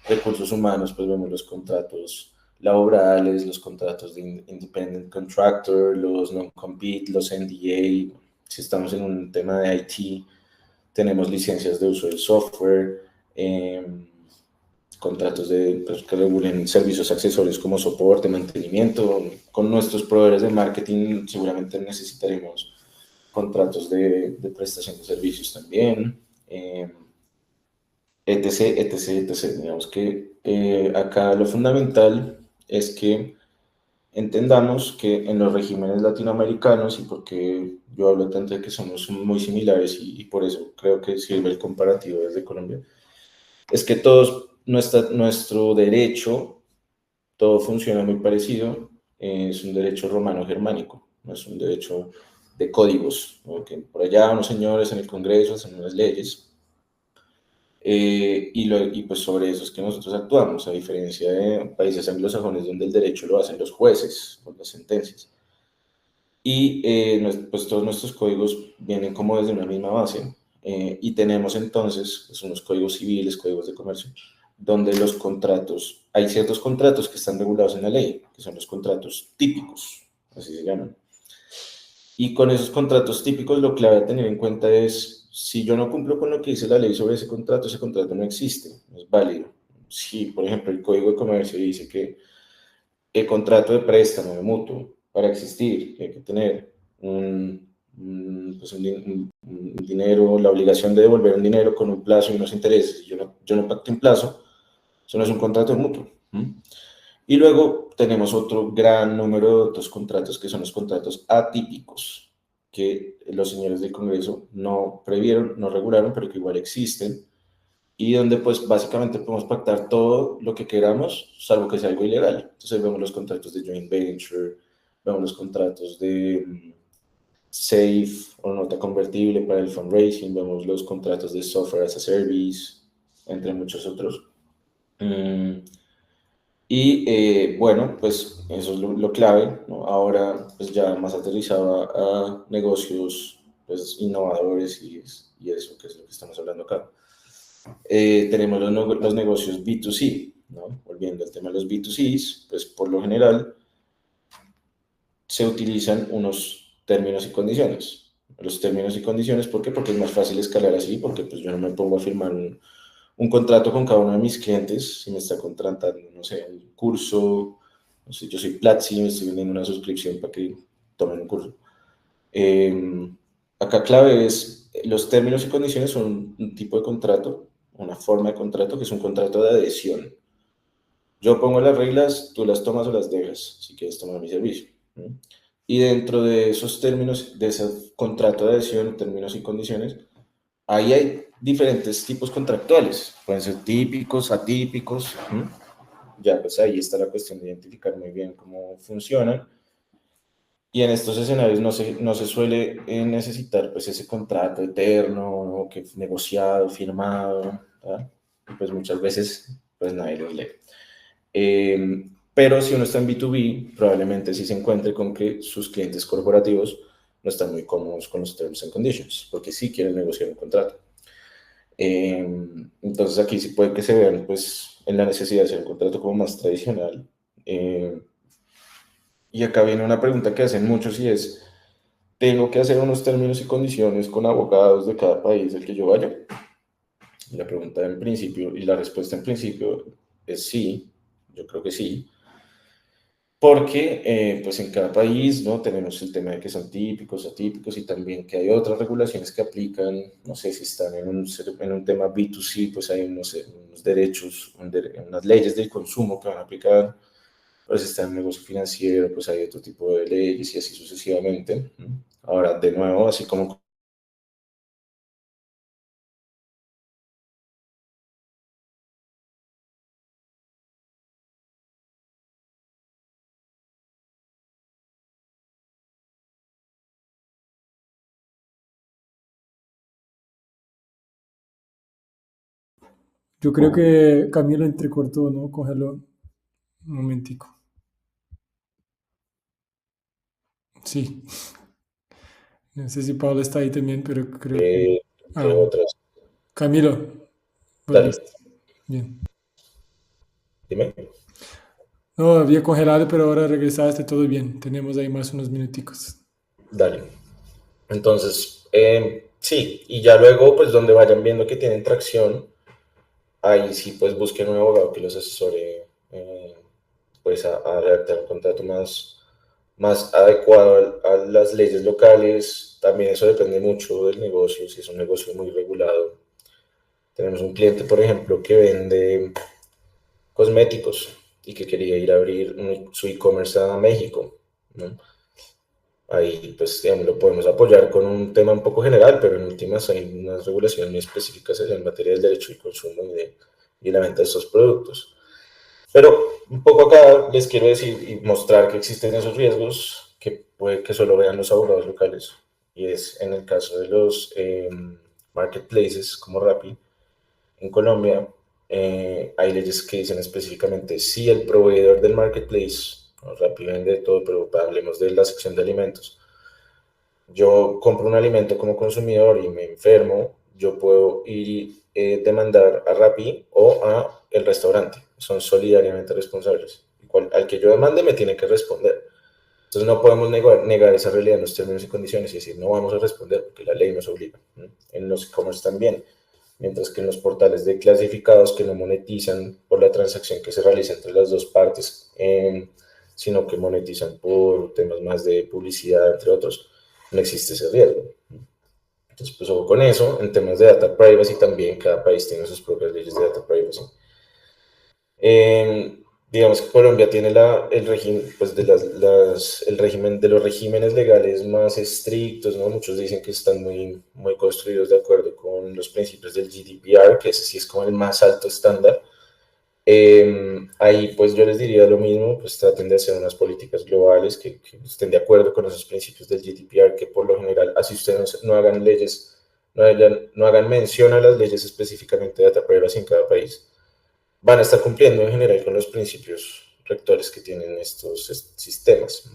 recursos humanos, pues vemos los contratos laborales, los contratos de independent contractor, los non-compete, los NDA. Si estamos en un tema de IT, tenemos licencias de uso del software, contratos pues, que regulen servicios accesorios como soporte, mantenimiento. Con nuestros proveedores de marketing seguramente necesitaremos contratos de prestación de servicios también, etc, etc, etc. Digamos que acá lo fundamental es que entendamos que en los regímenes latinoamericanos, y porque yo hablo tanto de que somos muy similares y por eso creo que sirve el comparativo desde Colombia, es que nuestro derecho, todo funciona muy parecido, es un derecho romano-germánico, no es un derecho de códigos, ¿no? Que por allá unos señores en el Congreso hacen unas leyes, y pues sobre eso es que nosotros actuamos, a diferencia de países anglosajones donde el derecho lo hacen los jueces por las sentencias. Y pues todos nuestros códigos vienen como desde una misma base, y tenemos entonces pues, unos códigos civiles, códigos de comercio, donde los contratos, hay ciertos contratos que están regulados en la ley, que son los contratos típicos, así se llaman. Y con esos contratos típicos lo clave a tener en cuenta es, si yo no cumplo con lo que dice la ley sobre ese contrato no existe, no es válido. Si, por ejemplo, el Código de Comercio dice que el contrato de préstamo de mutuo, para existir, hay que tener pues un dinero, la obligación de devolver un dinero con un plazo y unos intereses. Si yo no pacto un plazo, eso no es un contrato de mutuo. Y luego tenemos otro gran número de otros contratos que son los contratos atípicos, que los señores del Congreso no previeron, no regularon, pero que igual existen, y donde pues básicamente podemos pactar todo lo que queramos, salvo que sea algo ilegal. Entonces vemos los contratos de joint venture, vemos los contratos de safe o nota convertible para el fundraising, vemos los contratos de software as a service, entre muchos otros. Y bueno, pues eso es lo clave, ¿no? Ahora pues ya más aterrizado a negocios pues, innovadores y eso que es lo que estamos hablando acá. Tenemos los negocios B2C, ¿no? Volviendo al tema de los B2Cs, pues por lo general se utilizan unos términos y condiciones. Los términos y condiciones, ¿por qué? Porque es más fácil escalar así, porque pues yo no me pongo a firmar un contrato con cada uno de mis clientes si me está contratando, no sé, un curso, no sé, yo soy Platzi, me estoy vendiendo una suscripción para que tomen un curso. Acá clave es, los términos y condiciones son un tipo de contrato, una forma de contrato que es un contrato de adhesión. Yo pongo las reglas, tú las tomas o las dejas, si quieres tomar mi servicio. ¿No? Y dentro de esos términos, de ese contrato de adhesión, términos y condiciones, ahí hay diferentes tipos contractuales. Pueden ser típicos, atípicos. ¿No? Ya pues ahí está la cuestión de identificar muy bien cómo funcionan. Y en estos escenarios no se suele necesitar pues ese contrato eterno, ¿no? Que negociado, firmado, ¿verdad? Y pues muchas veces pues nadie los lee. Pero si uno está en B2B, probablemente sí se encuentre con que sus clientes corporativos no están muy cómodos con los terms and conditions, porque sí quieren negociar un contrato. Entonces aquí sí puede que se vean pues en la necesidad de hacer un contrato como más tradicional. Y acá viene una pregunta que hacen muchos y es, ¿tengo que hacer unos términos y condiciones con abogados de cada país del que yo vaya? Y la pregunta en principio, y la respuesta en principio es sí, yo creo que sí, porque pues en cada país, ¿no? Tenemos el tema de que son típicos, atípicos y también que hay otras regulaciones que aplican, no sé si están en un tema B2C, pues hay unos derechos, unas leyes del consumo que van a aplicar, pues si está en el negocio financiero, pues hay otro tipo de leyes y así sucesivamente. Ahora, de nuevo, así como... Yo creo que Camilo entrecortó, ¿no? Congeló un momentico. Sí. No sé si Pablo está ahí también, pero creo que... ¿Qué Ah, otras? Camilo, Dale, volviste. Bien. dime. No, había congelado, pero ahora regresaste todo bien. Tenemos ahí más unos minuticos. Dale. Entonces, sí, y ya luego, pues donde vayan viendo que tienen tracción, ahí sí, pues busquen un abogado que los asesore, pues a redactar un contrato más adecuado a las leyes locales. También eso depende mucho del negocio, si es un negocio muy regulado. Tenemos un cliente, por ejemplo, que vende cosméticos y que quería ir a abrir su e-commerce a México, ¿no? Ahí, pues, digamos, lo podemos apoyar con un tema un poco general, pero en últimas hay unas regulaciones muy específicas en materia del derecho de consumo y la venta de estos productos. Pero un poco acá les quiero decir y mostrar que existen esos riesgos que puede que solo vean los abogados locales. Y es en el caso de los marketplaces como Rappi, en Colombia hay leyes que dicen específicamente si el proveedor del marketplace, ¿no? Rappi vende todo, pero hablemos de la sección de alimentos. Yo compro un alimento como consumidor y me enfermo, yo puedo ir y demandar a Rappi o a el restaurante. Son solidariamente responsables. Al que yo demande me tiene que responder. Entonces no podemos negar esa realidad en los términos y condiciones y decir no vamos a responder porque la ley nos obliga. ¿No? En los e-commerce también. Mientras que en los portales de clasificados que no monetizan por la transacción que se realiza entre las dos partes, sino que monetizan por temas más de publicidad, entre otros, no existe ese riesgo. Entonces, pues ojo con eso. En temas de data privacy también, cada país tiene sus propias leyes de data privacy. Digamos que Colombia tiene el régimen, pues el régimen de los regímenes legales más estrictos, ¿no? Muchos dicen que están muy construidos de acuerdo con los principios del GDPR, que ese sí es como el más alto estándar. Ahí pues yo les diría lo mismo, pues traten de hacer unas políticas globales que estén de acuerdo con esos principios del GDPR, que por lo general, así ustedes no hagan leyes, no hagan mención a las leyes específicamente de data privacy en cada país, van a estar cumpliendo en general con los principios rectores que tienen estos sistemas.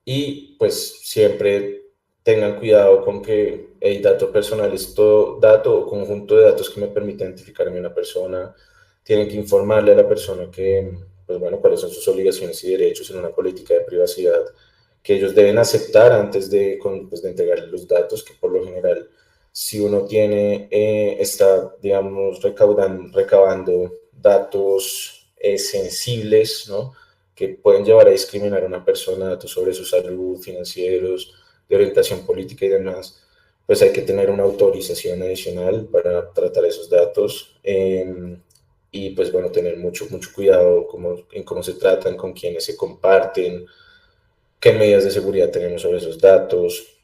Y pues siempre tengan cuidado con que el dato personal es todo dato o conjunto de datos que me permite identificar a una persona. Tienen que informarle a la persona que, pues bueno, cuáles son sus obligaciones y derechos en una política de privacidad que ellos deben aceptar antes pues, de entregarle los datos, que por lo general, si uno está, digamos, recabando datos sensibles, ¿no? Que pueden llevar a discriminar a una persona, datos sobre su salud, financieros, de orientación política y demás, pues hay que tener una autorización adicional para tratar esos datos. y pues bueno, tener mucho cuidado en cómo se tratan, con quiénes se comparten, qué medidas de seguridad tenemos sobre esos datos.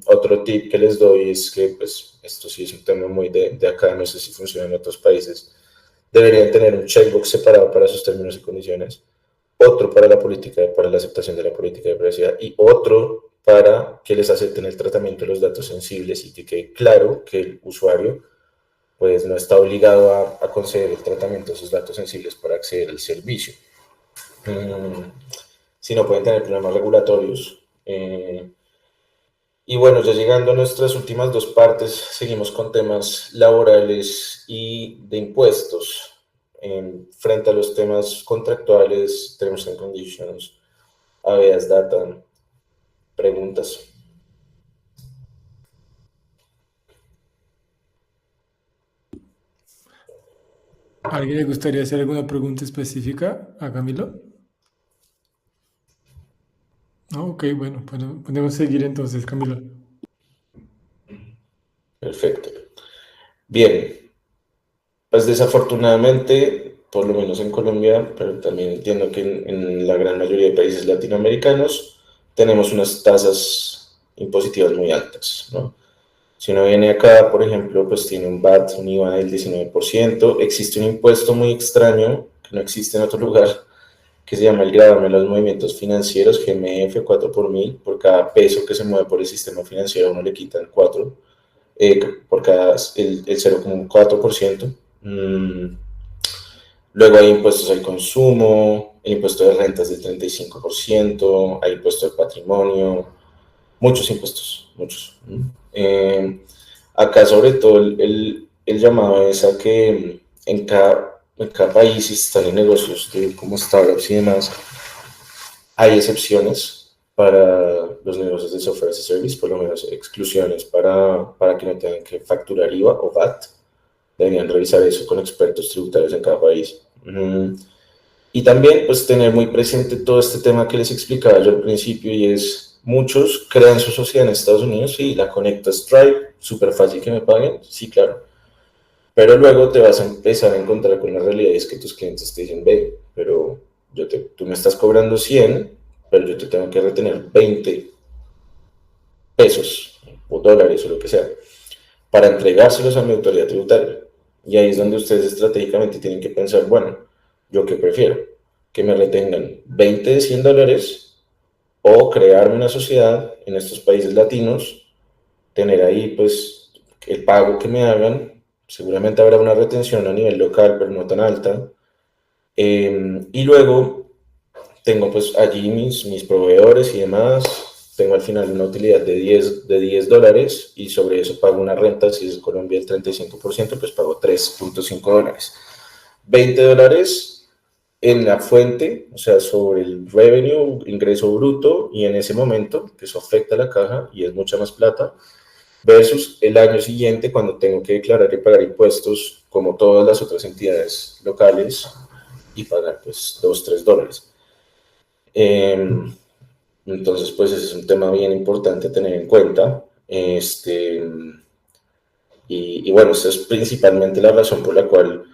Otro tip que les doy es que, pues, esto sí es un tema muy de acá, no sé si funciona en otros países, deberían tener un checkbox separado para sus términos y condiciones, otro para para la aceptación de la política de privacidad y otro para que les acepten el tratamiento de los datos sensibles y que quede claro que el usuario pues no está obligado a conceder el tratamiento de sus datos sensibles para acceder al servicio. Si no, pueden tener problemas regulatorios. Y bueno, ya llegando a nuestras últimas dos partes, seguimos con temas laborales y de impuestos. Frente a los temas contractuales, terms and conditions, habeas data, preguntas. ¿A alguien le gustaría hacer alguna pregunta específica a Camilo? No, ok, bueno, podemos seguir entonces, Camilo. Perfecto. Bien, pues desafortunadamente, por lo menos en Colombia, pero también entiendo que en la gran mayoría de países latinoamericanos, tenemos unas tasas impositivas muy altas, ¿no? Si uno viene acá, por ejemplo, pues tiene un VAT, un IVA del 19%. Existe un impuesto muy extraño que no existe en otro lugar, que se llama el gravamen de los movimientos financieros, GMF, 4 por mil. Por cada peso que se mueve por el sistema financiero, a uno le quitan 4, por cada el 0,4%. Luego hay impuestos al consumo, el impuesto de rentas del 35%, hay impuesto de patrimonio, muchos impuestos, muchos. Acá sobre todo el llamado es a que en cada país, si están en negocios como startups y demás, hay excepciones para los negocios de software as a service, por lo menos exclusiones para que no tengan que facturar IVA o VAT. Deberían revisar eso con expertos tributarios en cada país. Y también pues tener muy presente todo este tema que les explicaba yo al principio, y es, muchos crean su sociedad en Estados Unidos y la conecta a Stripe, súper fácil que me paguen, sí, claro. Pero luego te vas a empezar a encontrar con la realidad, y es que tus clientes te dicen, ve, pero tú me estás cobrando 100, pero yo te tengo que retener 20 pesos o dólares o lo que sea, para entregárselos a mi autoridad tributaria. Y ahí es donde ustedes estratégicamente tienen que pensar, bueno, ¿yo qué prefiero? ¿Que me retengan 20 de 100 dólares o crearme una sociedad en estos países latinos, tener ahí pues el pago que me hagan? Seguramente habrá una retención a nivel local, pero no tan alta. Y luego tengo pues allí mis proveedores y demás. Tengo al final una utilidad de 10 dólares y sobre eso pago una renta. Si es Colombia el 35%, pues pago 3.5 dólares. 20 dólares en la fuente, o sea, sobre el revenue, ingreso bruto, y en ese momento, que eso afecta a la caja y es mucha más plata, versus el año siguiente cuando tengo que declarar y pagar impuestos como todas las otras entidades locales y pagar pues 2, 3 dólares. Entonces, pues ese es un tema bien importante a tener en cuenta. Y bueno, esa es principalmente la razón por la cual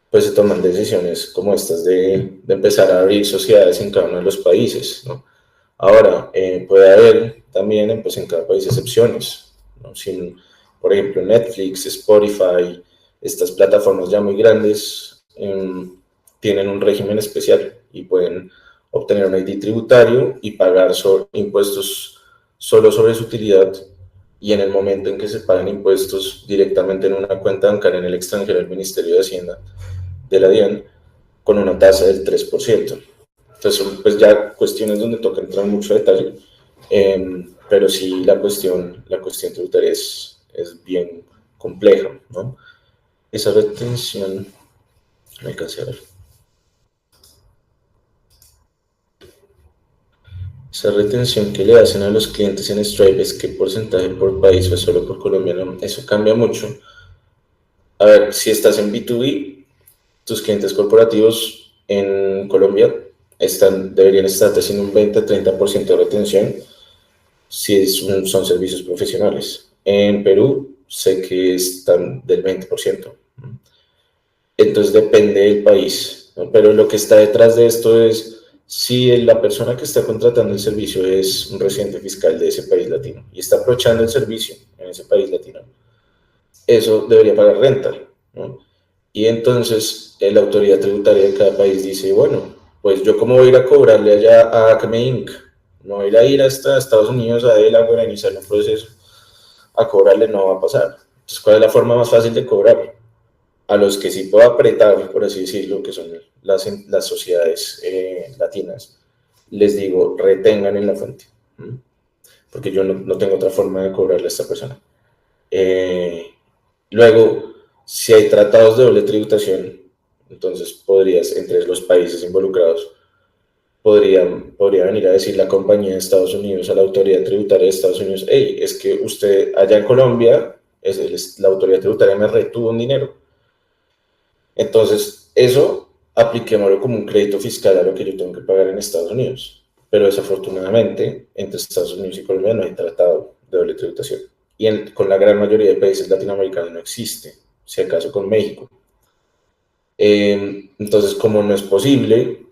pues se toman decisiones como estas de empezar a abrir sociedades en cada uno de los países, ¿no? Ahora, puede haber también pues, en cada país excepciones, ¿no? Por ejemplo, Netflix, Spotify, estas plataformas ya muy grandes tienen un régimen especial y pueden obtener un ID tributario y pagar impuestos solo sobre su utilidad, y en el momento en que se pagan impuestos directamente en una cuenta bancaria en el extranjero del Ministerio de Hacienda de la DIAN con una tasa del 3%. Entonces son pues ya cuestiones donde toca entrar en mucho detalle, pero sí la cuestión tributaria es bien compleja, ¿no? Esa retención, no alcancé a ver. Esa retención que le hacen a los clientes en Stripe, ¿es qué porcentaje por país o solo por colombiano? Eso cambia mucho. A ver, si estás en B2B, tus clientes corporativos en Colombia deberían estar haciendo un 20-30% de retención si son servicios profesionales. En Perú sé que están del 20%. Entonces depende del país, ¿no? Pero lo que está detrás de esto es si la persona que está contratando el servicio es un residente fiscal de ese país latino y está aprovechando el servicio en ese país latino, eso debería pagar renta, ¿no? Y entonces la autoridad tributaria de cada país dice, bueno, pues yo cómo voy a ir a cobrarle allá a Acme Inc. No voy a ir hasta Estados Unidos a Delaware a iniciar un proceso a cobrarle, no va a pasar. Entonces, ¿cuál es la forma más fácil de cobrar? A los que sí puedo apretar, por así decirlo, que son las sociedades latinas, les digo, retengan en la fuente, ¿m? Porque yo no tengo otra forma de cobrarle a esta persona. Luego, si hay tratados de doble tributación, entonces podrías, entre los países involucrados, podría venir a decir la compañía de Estados Unidos a la autoridad tributaria de Estados Unidos, hey, es que usted allá en Colombia, la autoridad tributaria me retuvo un dinero. Entonces, eso apliquémoslo como un crédito fiscal a lo que yo tengo que pagar en Estados Unidos. Pero desafortunadamente, entre Estados Unidos y Colombia no hay tratado de doble tributación. Y con la gran mayoría de países latinoamericanos no existe, si acaso con México. Entonces, como no es posible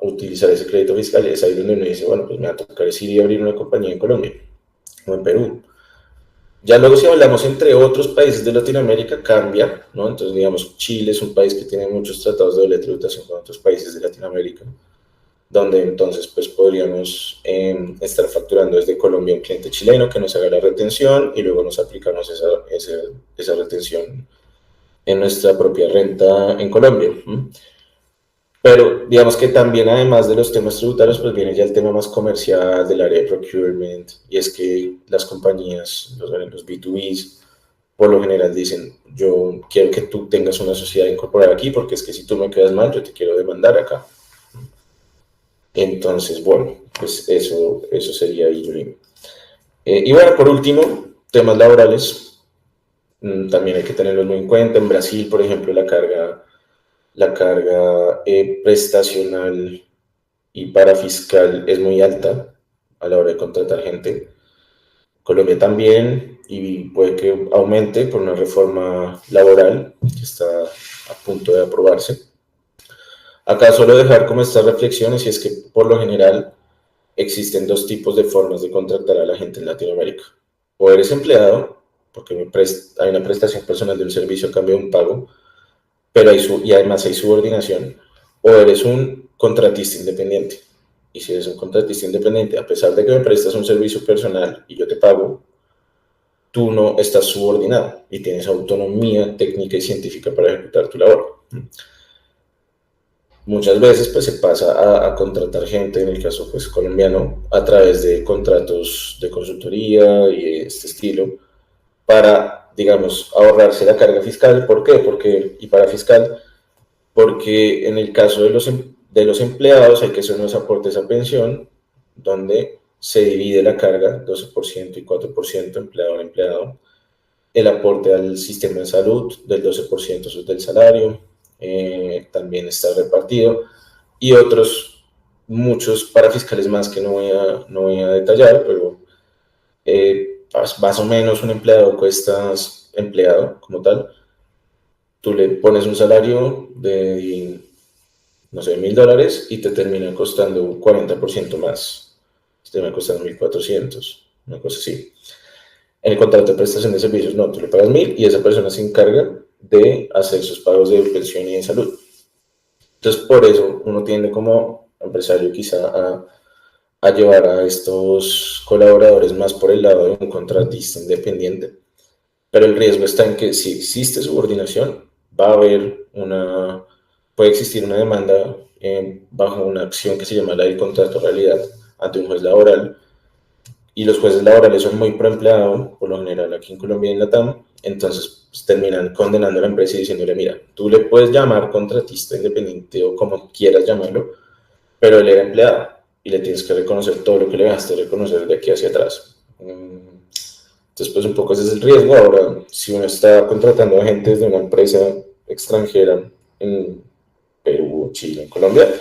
utilizar ese crédito fiscal, es ahí donde uno dice, bueno, pues me va a tocar ir a abrir una compañía en Colombia o en Perú. Ya luego si hablamos entre otros países de Latinoamérica cambia, ¿no? Entonces digamos Chile es un país que tiene muchos tratados de doble tributación con otros países de Latinoamérica, donde entonces pues podríamos estar facturando desde Colombia a un cliente chileno que nos haga la retención y luego nos aplicamos esa retención en nuestra propia renta en Colombia. Pero digamos que también además de los temas tributarios, pues viene ya el tema más comercial del área de procurement, y es que las compañías, los B2Bs, por lo general dicen, yo quiero que tú tengas una sociedad incorporada aquí, porque es que si tú me quedas mal, yo te quiero demandar acá. Entonces, bueno, pues eso sería ahí. Y bueno, por último, temas laborales, también hay que tenerlos muy en cuenta. En Brasil, por ejemplo, la carga prestacional y parafiscal es muy alta a la hora de contratar gente. Colombia también, y puede que aumente por una reforma laboral que está a punto de aprobarse. Acá solo dejar como estas reflexiones, y es que por lo general existen dos tipos de formas de contratar a la gente en Latinoamérica. O eres empleado, porque hay una prestación personal de un servicio a cambio de un pago, pero y además hay subordinación, o eres un contratista independiente. Y si eres un contratista independiente, a pesar de que me prestas un servicio personal y yo te pago, tú no estás subordinado y tienes autonomía técnica y científica para ejecutar tu labor. Muchas veces pues se pasa a contratar gente, en el caso pues colombiano, a través de contratos de consultoría y de este estilo, para, digamos, ahorrarse la carga fiscal. ¿Por qué? Y para fiscal, porque en el caso de los empleados hay que hacer unos aportes a pensión, donde se divide la carga, 12% y 4% empleador-empleado, el aporte al sistema de salud del 12% del salario, también está repartido, y muchos parafiscales más que no voy a detallar, pero más o menos un empleado empleado como tal, tú le pones un salario de, no sé, $1,000 y te termina costando un 40% más. Te termina costando 1,400, una cosa así. En el contrato de prestación de servicios, no, tú le pagas 1,000 y esa persona se encarga de hacer sus pagos de pensión y de salud. Entonces, por eso uno tiende como empresario quizá a llevar a estos colaboradores más por el lado de un contratista independiente. Pero el riesgo está en que si existe subordinación, puede existir una demanda bajo una acción que se llama la del contrato realidad ante un juez laboral, y los jueces laborales son muy pro empleado, por lo general aquí en Colombia y en Latam. Entonces pues, terminan condenando a la empresa y diciéndole, mira, tú le puedes llamar contratista independiente o como quieras llamarlo, pero él era empleado y le tienes que reconocer todo lo que le dejaste reconocer de aquí hacia atrás. Entonces, pues un poco ese es el riesgo. Ahora, si uno está contratando a gente desde una empresa extranjera en Perú, Chile, en Colombia,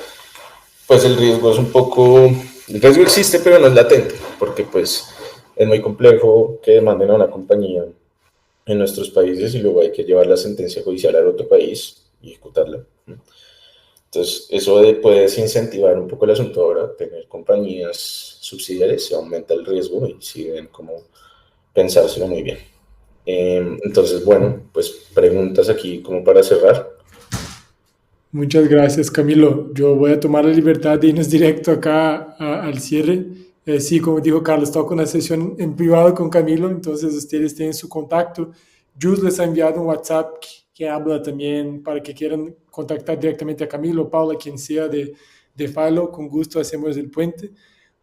pues el riesgo existe, pero no es latente, porque pues es muy complejo que demanden a una compañía en nuestros países y luego hay que llevar la sentencia judicial al otro país, y ejecutarla. Entonces, eso puedes incentivar un poco el asunto ahora, tener compañías subsidiarias, se aumenta el riesgo y si ven cómo pensárselo muy bien. Entonces, bueno, pues preguntas aquí como para cerrar. Muchas gracias, Camilo. Yo voy a tomar la libertad de irnos directo acá al cierre. Sí, como dijo Carlos, toco una sesión en privado con Camilo, entonces ustedes tienen su contacto. Jus les ha enviado un WhatsApp que habla también para que quieran contactar directamente a Camilo, Paula, quien sea de Filo, con gusto hacemos el puente.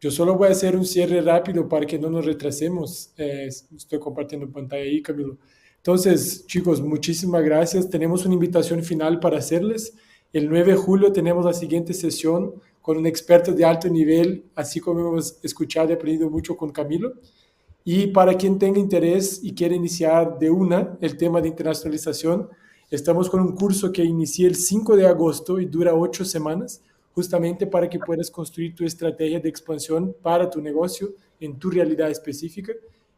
Yo solo voy a hacer un cierre rápido para que no nos retrasemos. Estoy compartiendo pantalla ahí, Camilo. Entonces, chicos, muchísimas gracias. Tenemos una invitación final para hacerles. El 9 de julio tenemos la siguiente sesión con un experto de alto nivel, así como hemos escuchado y aprendido mucho con Camilo. Y para quien tenga interés y quiera iniciar de una el tema de internacionalización, estamos con un curso que inicia el 5 de agosto y dura 8 semanas, justamente para que puedas construir tu estrategia de expansión para tu negocio en tu realidad específica.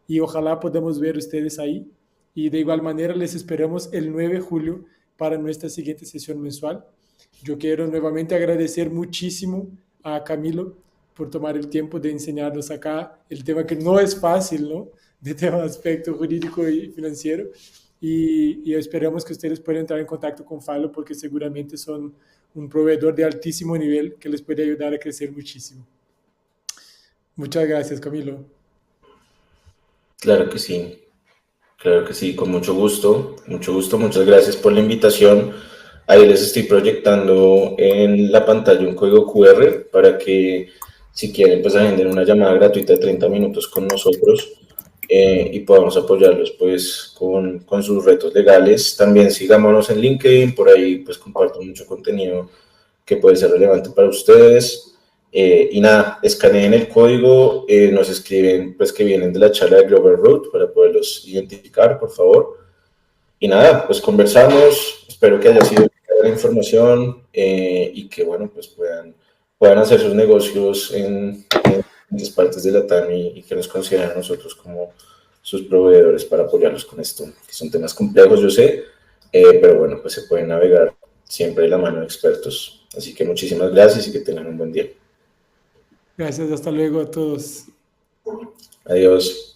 Y ojalá podamos ver ustedes ahí. Y de igual manera les esperamos el 9 de julio para nuestra siguiente sesión mensual. Yo quiero nuevamente agradecer muchísimo a Camilo por tomar el tiempo de enseñarnos acá el tema que no es fácil, ¿no? De tema de aspecto jurídico y financiero. Y esperamos que ustedes puedan entrar en contacto con Filo porque seguramente son un proveedor de altísimo nivel que les puede ayudar a crecer muchísimo. Muchas gracias, Camilo. Claro que sí, con mucho gusto, muchas gracias por la invitación. Ahí les estoy proyectando en la pantalla un código QR para que si quieren pues agenden una llamada gratuita de 30 minutos con nosotros y podamos apoyarlos pues con sus retos legales. También sigámonos en LinkedIn, por ahí pues comparto mucho contenido que puede ser relevante para ustedes. Y nada, escaneen el código, nos escriben pues que vienen de la charla de Global Root para poderlos identificar, por favor. Y nada, pues conversamos, espero que haya sido la información y que bueno, pues puedan hacer sus negocios en diferentes partes de la TAM y que nos consideren a nosotros como sus proveedores para apoyarlos con esto, que son temas complejos, yo sé, pero bueno, pues se pueden navegar siempre de la mano de expertos. Así que muchísimas gracias y que tengan un buen día. Gracias, hasta luego a todos. Adiós.